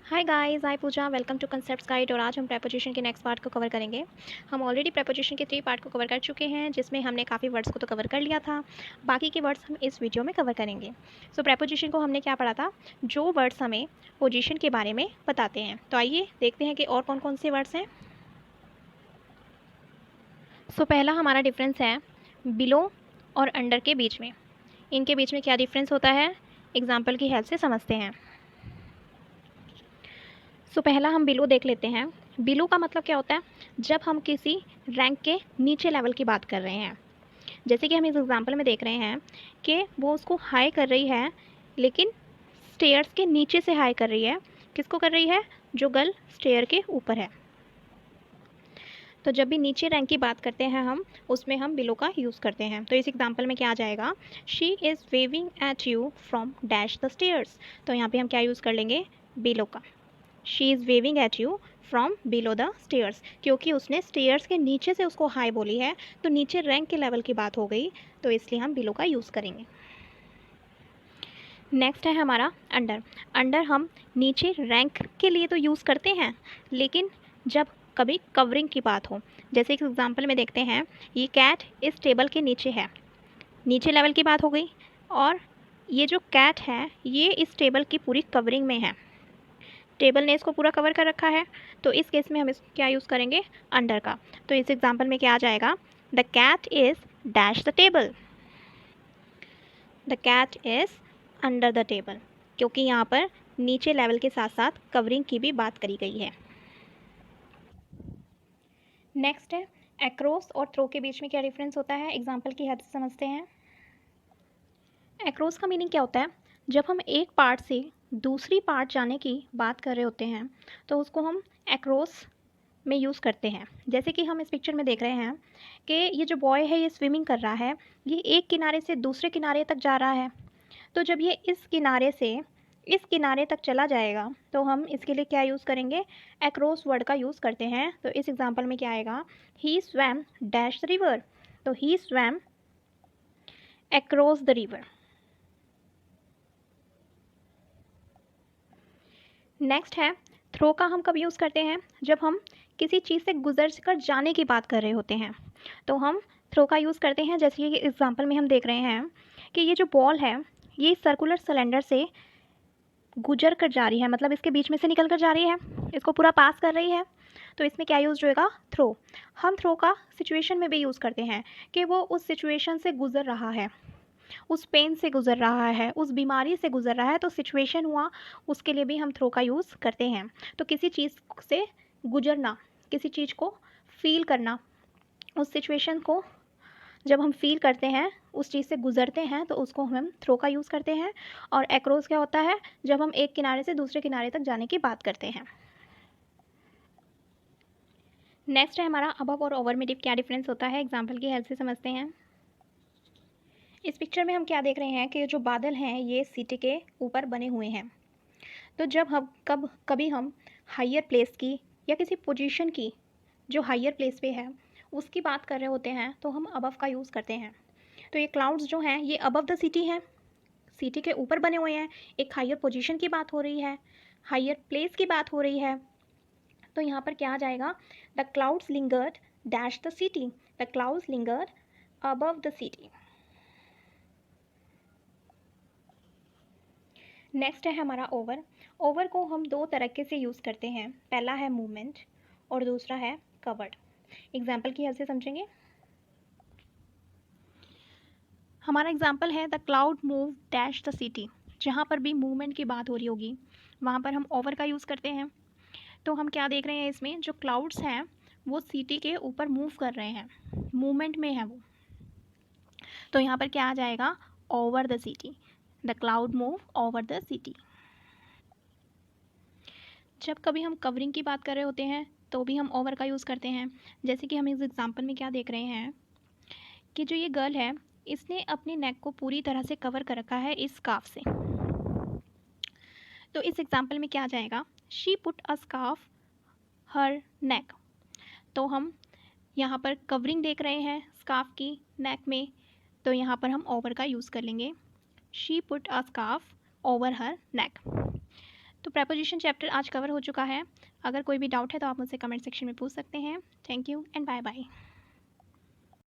Hi guys, I Pooja, welcome to concepts guide. और आज हम प्रेपोजिशन के नेक्स्ट पार्ट को कवर करेंगे। हम ऑलरेडी प्रेपोजिशन के 3 पार्ट को कवर कर चुके हैं, जिसमें हमने काफ़ी वर्ड्स को तो कवर कर लिया था। बाकी के वर्ड्स हम इस वीडियो में कवर करेंगे। सो प्रेपोजिशन को हमने क्या पढ़ा था, जो वर्ड्स हमें पोजीशन के बारे में बताते हैं। तो आइए देखते हैं कि और कौन कौन से वर्ड्स हैं। सो पहला हमारा डिफरेंस है बिलो और अंडर के बीच में। इनके बीच में क्या डिफरेंस होता है, एग्जाम्पल की हेल्प से समझते हैं। सो पहला हम बिलो देख लेते हैं। बिलो का मतलब क्या होता है, जब हम किसी रैंक के नीचे लेवल की बात कर रहे हैं। जैसे कि हम इस एग्जांपल में देख रहे हैं कि वो उसको हाई कर रही है, लेकिन स्टेयर्स के नीचे से हाई कर रही है। किसको कर रही है, जो गर्ल स्टेयर के ऊपर है। तो जब भी नीचे रैंक की बात करते हैं हम, उसमें हम बिलो का यूज़ करते हैं। तो इस एग्जांपल में क्या आ जाएगा, she is waving at you from dash the stairs. तो यहाँ पे हम क्या यूज़ कर लेंगे, बिलो का। She is waving at you from below the stairs, क्योंकि उसने स्टेयर्स के नीचे से उसको हाई बोली है, तो नीचे रैंक के लेवल की बात हो गई, तो इसलिए हम बिलो का यूज़ करेंगे। नेक्स्ट है हमारा अंडर। अंडर हम नीचे रैंक के लिए तो यूज़ करते हैं, लेकिन जब कभी कवरिंग की बात हो, जैसे एक एग्जांपल में देखते हैं, ये कैट इस टेबल के नीचे है, नीचे लेवल की बात हो गई। और ये जो कैट है, ये इस टेबल की पूरी कवरिंग में है, टेबल ने इसको पूरा कवर कर रखा है। तो इस केस में हम इस क्या यूज़ करेंगे, अंडर का। तो इस एग्जांपल में क्या आ जाएगा, the cat is dash the table. The cat is under the table, क्योंकि यहाँ पर नीचे लेवल के साथ साथ कवरिंग की भी बात करी गई है। नेक्स्ट है एक्रॉस और थ्रो के बीच में क्या डिफरेंस होता है, एग्जाम्पल की हेल्प से समझते हैं। एक्रॉस का मीनिंग क्या होता है, जब हम एक पार्ट से दूसरी पार्ट जाने की बात कर रहे होते हैं, तो उसको हम एक्रॉस में यूज़ करते हैं। जैसे कि हम इस पिक्चर में देख रहे हैं कि ये जो बॉय है, ये स्विमिंग कर रहा है, ये एक किनारे से दूसरे किनारे तक जा रहा है। तो जब ये इस किनारे से इस किनारे तक चला जाएगा, तो हम इसके लिए क्या यूज़ करेंगे, एक्रॉस वर्ड का यूज़ करते हैं। तो इस एग्जांपल में क्या आएगा, he swam dash the river. तो he swam across the river. Next है थ्रो का हम कब यूज़ करते हैं, जब हम किसी चीज़ से गुजर कर जाने की बात कर रहे होते हैं, तो हम थ्रो का यूज़ करते हैं। जैसे कि एग्जांपल में हम देख रहे हैं कि ये जो बॉल है, ये सर्कुलर सिलेंडर से गुजर कर जा रही है, मतलब इसके बीच में से निकल कर जा रही है, इसको पूरा पास कर रही है। तो इसमें क्या यूज़ होएगा, थ्रो। हम थ्रो का सिचुएशन में भी यूज़ करते हैं कि वो उस सिचुएशन से गुजर रहा है, उस पेन से गुजर रहा है, उस बीमारी से गुजर रहा है, तो सिचुएशन हुआ, उसके लिए भी हम थ्रो का यूज़ करते हैं। तो किसी चीज़ से गुजरना, किसी चीज़ को फील करना, उस सिचुएशन को जब हम फील करते हैं, उस चीज़ से गुजरते हैं, तो उसको हम थ्रो का यूज़ करते हैं। और एक्रॉस क्या होता है, जब हम एक किनारे से दूसरे किनारे तक जाने की बात करते हैं। नेक्स्ट है हमारा अबव और ओवर में क्या डिफरेंस होता है, एग्जाम्पल की हेल्प से समझते हैं। इस पिक्चर में हम क्या देख रहे हैं कि जो बादल हैं, ये सिटी के ऊपर बने हुए हैं। तो जब हम कभी हम हायर प्लेस की या किसी पोजीशन की जो हायर प्लेस पे है, उसकी बात कर रहे होते हैं, तो हम अबव का यूज़ करते हैं। तो ये क्लाउड्स जो हैं, ये अबव द सिटी हैं, सिटी के ऊपर बने हुए हैं। एक हायर पोजीशन की बात हो रही है, हायर प्लेस की बात हो रही है। तो यहाँ पर क्या आ जाएगा, the clouds lingered dash the city. The clouds lingered above the city. Next है हमारा ओवर। ओवर को हम दो तरीके से यूज़ करते हैं, पहला है मूवमेंट और दूसरा है कवर्ड। एग्जाम्पल की हेल्प से समझेंगे। हमारा एग्जाम्पल है the cloud move dash the city. जहाँ पर भी मूवमेंट की बात हो रही होगी, वहाँ पर हम ओवर का यूज़ करते हैं। तो हम क्या देख रहे हैं, इसमें जो क्लाउड्स हैं, वो सिटी के ऊपर मूव कर रहे हैं, मूवमेंट में है वो। तो यहाँ पर क्या आ जाएगा, over the city. The cloud move over the city. जब कभी हम कवरिंग की बात कर रहे होते हैं, तो भी हम ओवर का यूज़ करते हैं। जैसे कि हम इस एग्जांपल में क्या देख रहे हैं कि जो ये गर्ल है, इसने अपने नेक को पूरी तरह से कवर कर रखा है इस स्कार्फ से। तो इस एग्जांपल में क्या आ जाएगा, she put a scarf her neck. तो हम यहाँ पर कवरिंग देख रहे हैं स्कार्फ की नेक में, तो यहाँ पर हम ओवर का यूज़ कर लेंगे, she put a scarf over her neck. तो प्रेपोजिशन चैप्टर आज कवर हो चुका है। अगर कोई भी डाउट है तो आप मुझसे कमेंट सेक्शन में पूछ सकते हैं। Thank you and bye bye.